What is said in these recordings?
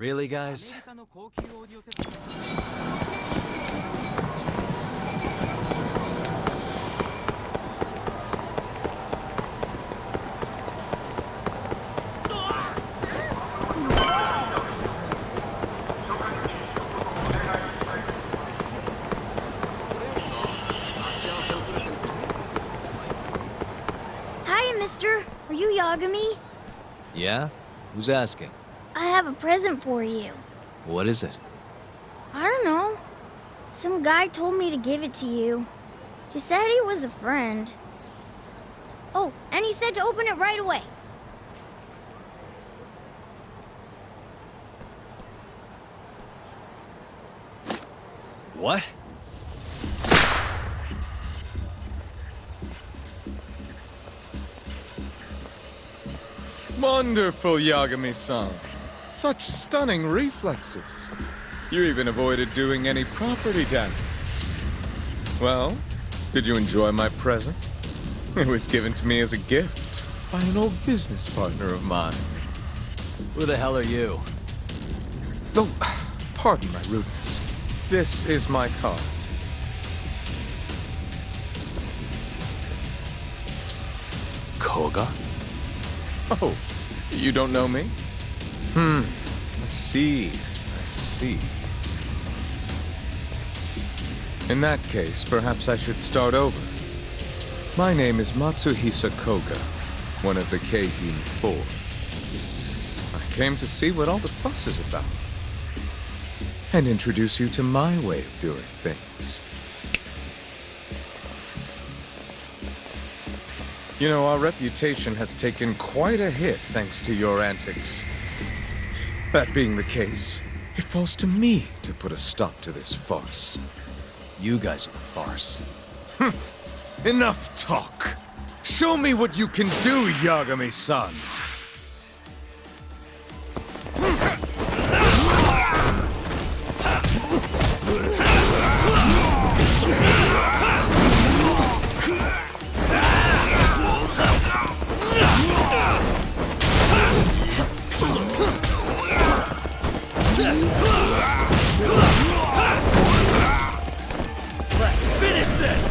Really, guys? Hi, mister. Are you Yagami? Yeah? Who's asking? I have a present for you. What is it? I don't know. Some guy told me to give it to you. He said he was a friend. Oh, and he said to open it right away. What? Wonderful, Yagami-san. Such stunning reflexes. You even avoided doing any property damage. Well, did you enjoy my present? It was given to me as a gift by an old business partner of mine. Who the hell are you? Oh, pardon my rudeness. This is my car. Koga? Oh, you don't know me? I see. I see. In that case, perhaps I should start over. My name is Matsuhisa Koga, one of the Keihin Four. I came to see what all the fuss is about, and introduce you to my way of doing things. You know, our reputation has taken quite a hit thanks to your antics. That being the case, it falls to me to put a stop to this farce. You guys are the farce. Enough talk! Show me what you can do, Yagami-san! Let's finish this!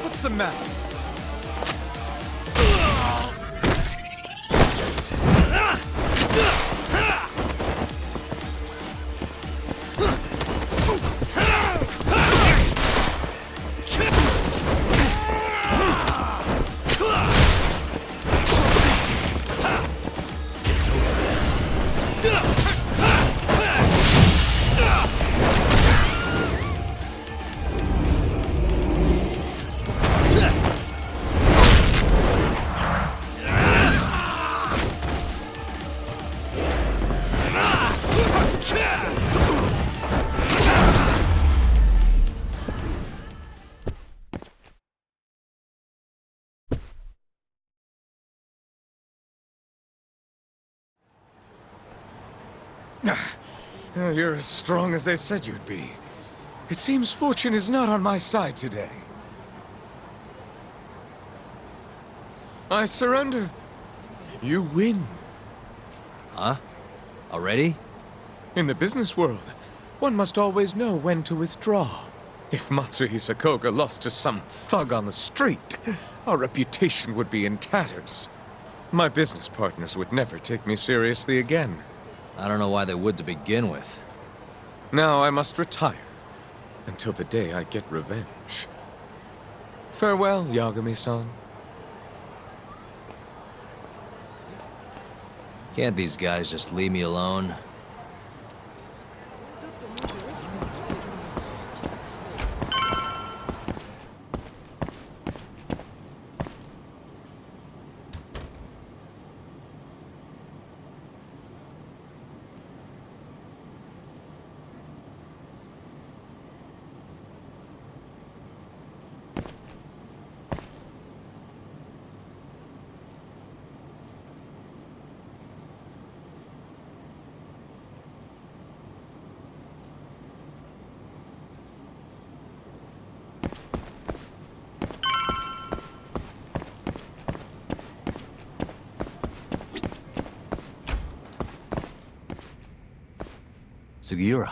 What's the matter? You're as strong as they said you'd be. It seems fortune is not on my side today. I surrender. You win. Huh? Already? In the business world, one must always know when to withdraw. If Matsuhisa Koga lost to some thug on the street, our reputation would be in tatters. My business partners would never take me seriously again. I don't know why they would to begin with. Now I must retire, until the day I get revenge. Farewell, Yagami-san. Can't these guys just leave me alone? Sugiura.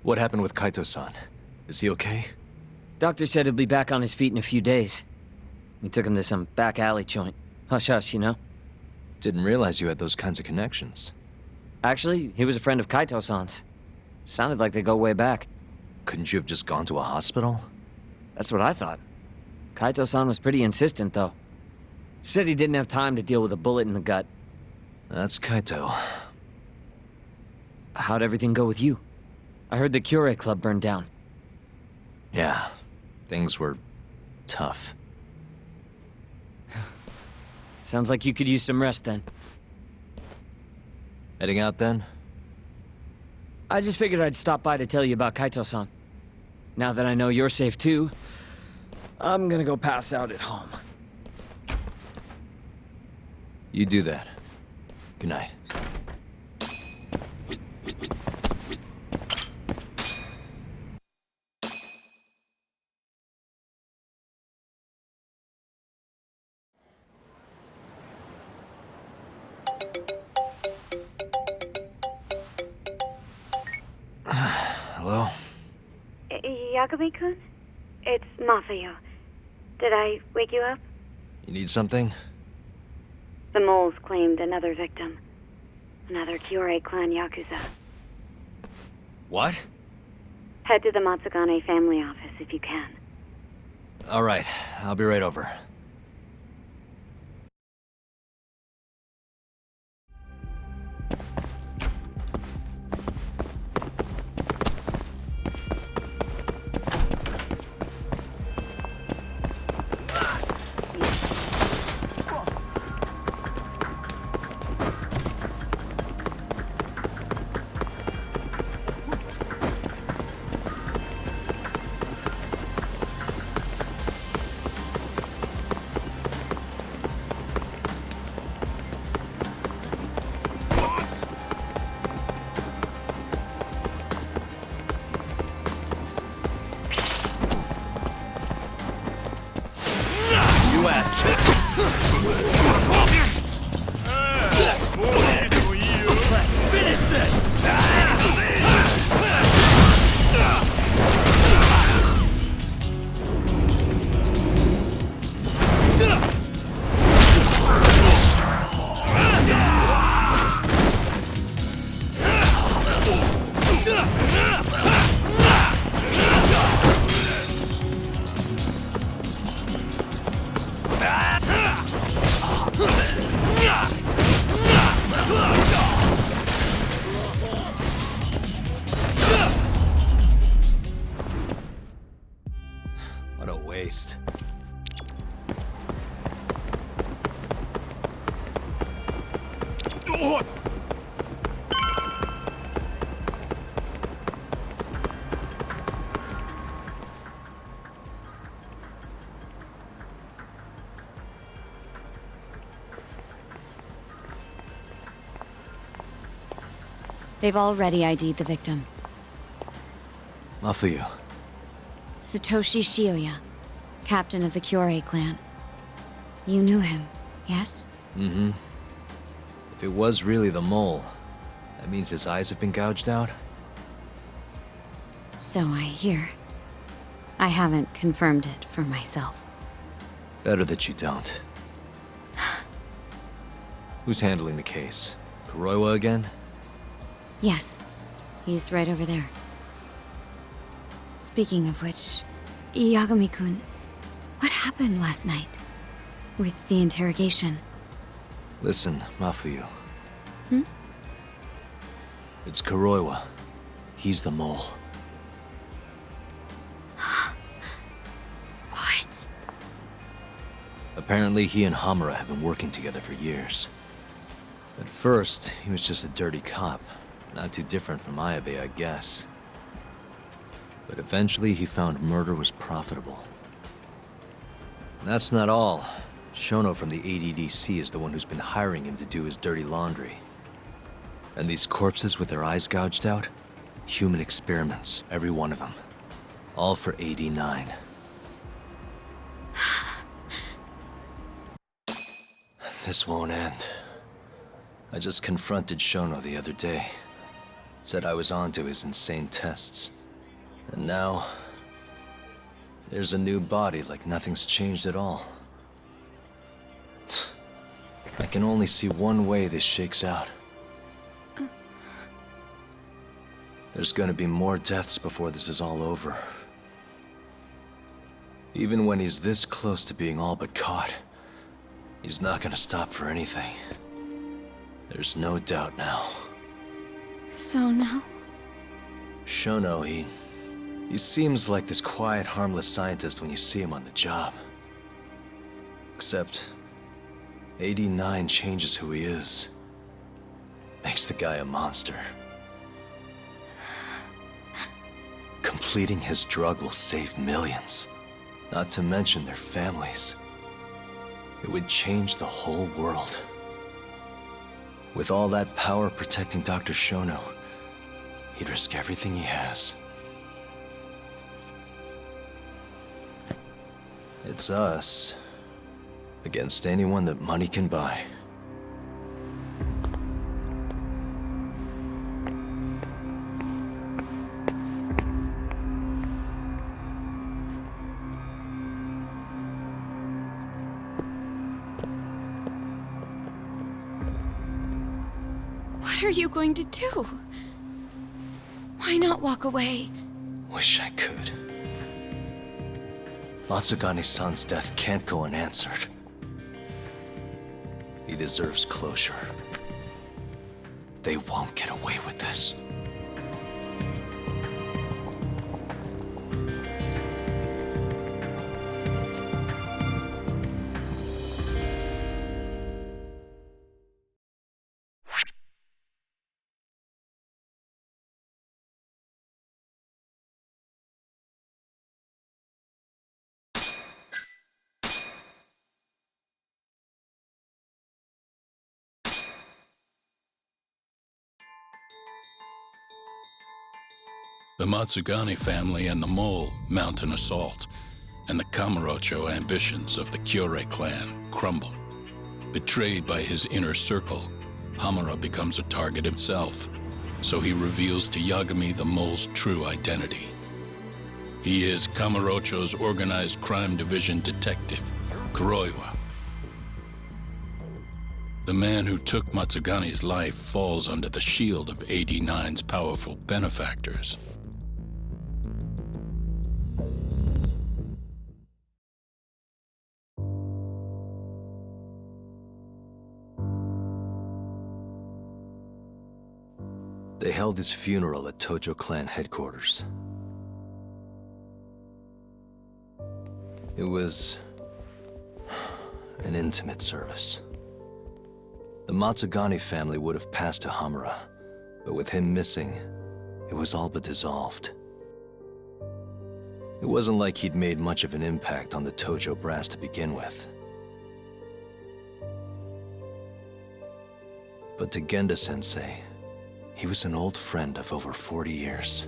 What happened with Kaito-san? Is he okay? Doctor said he'll be back on his feet in a few days. We took him to some back alley joint. Hush-hush, you know? Didn't realize you had those kinds of connections. Actually, he was a friend of Kaito-san's. Sounded like they go way back. Couldn't you have just gone to a hospital? That's what I thought. Kaito-san was pretty insistent, though. Said he didn't have time to deal with a bullet in the gut. That's Kaito. How'd everything go with you? I heard the Cure Club burned down. Yeah, things were tough. Sounds like you could use some rest then. Heading out then? I just figured I'd stop by to tell you about Kaito-san. Now that I know you're safe too, I'm gonna go pass out at home. You do that. Good night. Hello? Yagami-kun? It's Mafuyu. Did I wake you up? You need something? The moles claimed another victim. Another Kyorei clan Yakuza. What? Head to the Matsugane family office if you can. Alright, I'll be right over. You asked. Let's finish this! What a waste. They've already ID'd the victim. Mafuyu. Satoshi Shioya, captain of the Kyorei clan. You knew him, yes? Mm-hmm. If it was really the mole, that means his eyes have been gouged out? So I hear. I haven't confirmed it for myself. Better that you don't. Who's handling the case? Kuroiwa again? Yes, he's right over there. Speaking of which, Yagami-kun, what happened last night? With the interrogation? Listen, Mafuyu. Hmm? It's Kuroiwa. He's the mole. What? Apparently he and Hamura have been working together for years. At first, he was just a dirty cop. Not too different from Ayabe, I guess. But eventually he found murder was profitable. That's not all. Shono from the ADDC is the one who's been hiring him to do his dirty laundry. And these corpses with their eyes gouged out? Human experiments, every one of them. All for 89. This won't end. I just confronted Shono the other day. Said I was onto his insane tests. And now... there's a new body like nothing's changed at all. I can only see one way this shakes out. There's gonna be more deaths before this is all over. Even when he's this close to being all but caught, he's not gonna stop for anything. There's no doubt now. So now? Shono, he seems like this quiet, harmless scientist when you see him on the job. Except, 89 changes who he is. Makes the guy a monster. Completing his drug will save millions, not to mention their families. It would change the whole world. With all that power protecting Dr. Shono, he'd risk everything he has. It's us against anyone that money can buy. What are you going to do? Why not walk away? Wish I could. Matsugane-san's death can't go unanswered. He deserves closure. They won't get away with this. The Matsugane family and the Mole mount an assault, and the Kamurocho ambitions of the Kyorei clan crumble. Betrayed by his inner circle, Hamura becomes a target himself, so he reveals to Yagami the Mole's true identity. He is Kamurocho's organized crime division detective, Kuroiwa. The man who took Matsugane's life falls under the shield of 89's powerful benefactors. They held his funeral at Tojo clan headquarters. It was an intimate service. The Matsugane family would have passed to Hamura, but with him missing, it was all but dissolved. It wasn't like he'd made much of an impact on the Tojo brass to begin with. But to Genda-sensei, he was an old friend of over 40 years.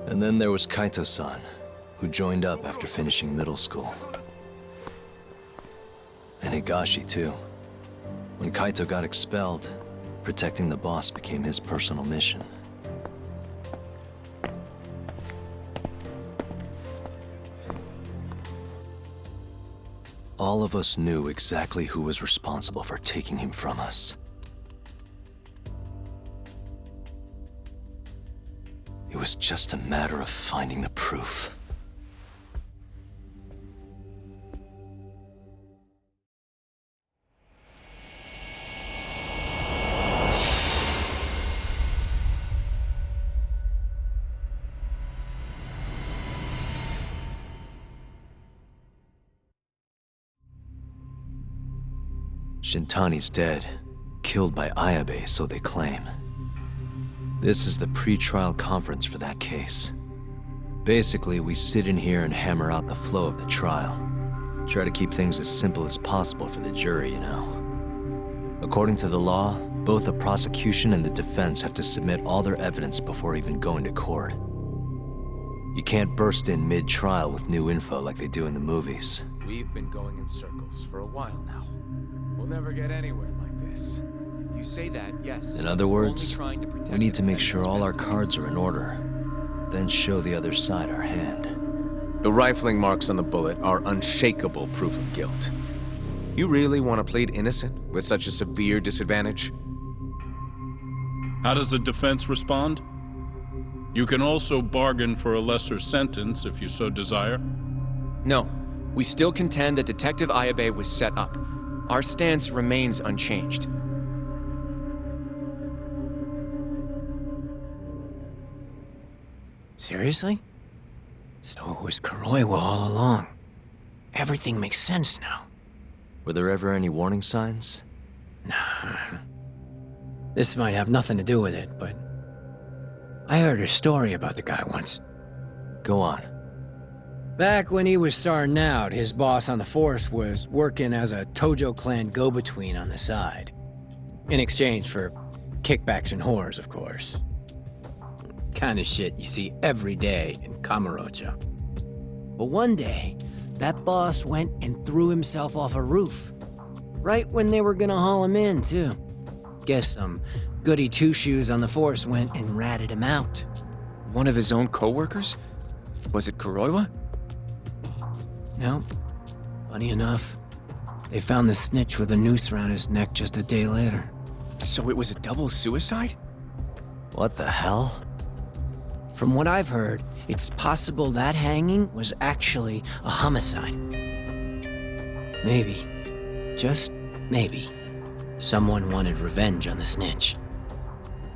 And then there was Kaito-san, who joined up after finishing middle school. And Higashi, too. When Kaito got expelled, protecting the boss became his personal mission. All of us knew exactly who was responsible for taking him from us. It was just a matter of finding the proof. Shintani's dead, killed by Ayabe, so they claim. This is the pre-trial conference for that case. Basically, we sit in here and hammer out the flow of the trial. Try to keep things as simple as possible for the jury, you know. According to the law, both the prosecution and the defense have to submit all their evidence before even going to court. You can't burst in mid-trial with new info like they do in the movies. We've been going in circles for a while now. We'll never get anywhere like this. You say that, yes. In other We're only words, trying to protect we need the to make defendant's sure all our best cards are in interests. order, then show the other side our hand. The rifling marks on the bullet are unshakable proof of guilt. You really want to plead innocent with such a severe disadvantage? How does the defense respond? You can also bargain for a lesser sentence if you so desire. No, we still contend that Detective Ayabe was set up. Our stance remains unchanged. Seriously? So it was Kuroiwa all along. Everything makes sense now. Were there ever any warning signs? Nah. This might have nothing to do with it, but I heard a story about the guy once. Go on. Back when he was starting out, his boss on the force was working as a Tojo clan go-between on the side. In exchange for kickbacks and whores, of course. Kind of shit you see every day in Kamurocho. But one day, that boss went and threw himself off a roof. Right when they were gonna haul him in, too. Guess some goody two-shoes on the force went and ratted him out. One of his own co-workers? Was it Kuroiwa? No. Funny enough, they found the snitch with a noose around his neck just a day later. So it was a double suicide? What the hell? From what I've heard, it's possible that hanging was actually a homicide. Maybe, just maybe, someone wanted revenge on the snitch.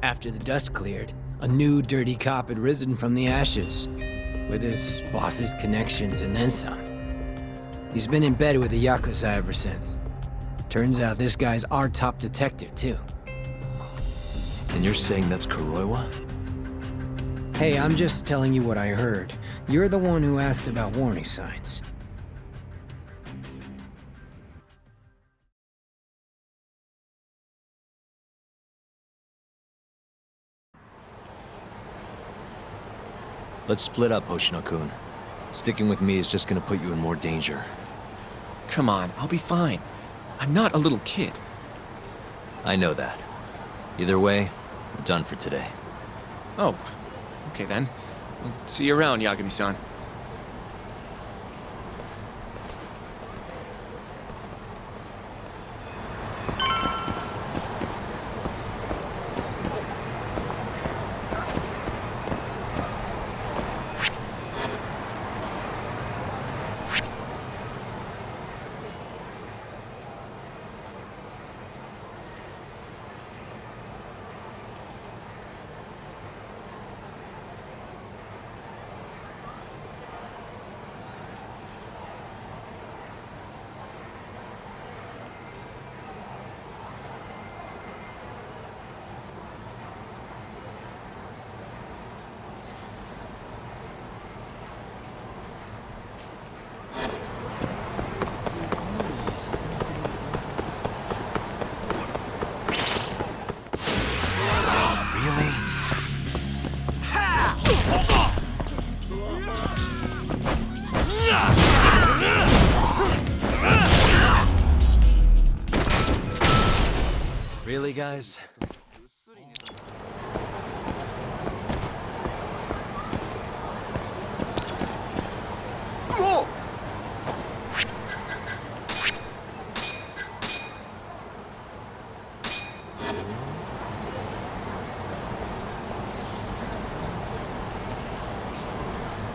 After the dust cleared, a new dirty cop had risen from the ashes, with his boss's connections and then some. He's been in bed with the Yakuza ever since. Turns out this guy's our top detective, too. And you're saying that's Kuroiwa? Hey, I'm just telling you what I heard. You're the one who asked about warning signs. Let's split up, Hoshino-kun. Sticking with me is just gonna put you in more danger. Come on, I'll be fine. I'm not a little kid. I know that. Either way, we're done for today. Oh, okay then. We'll see you around, Yagami-san. Really? Really, guys?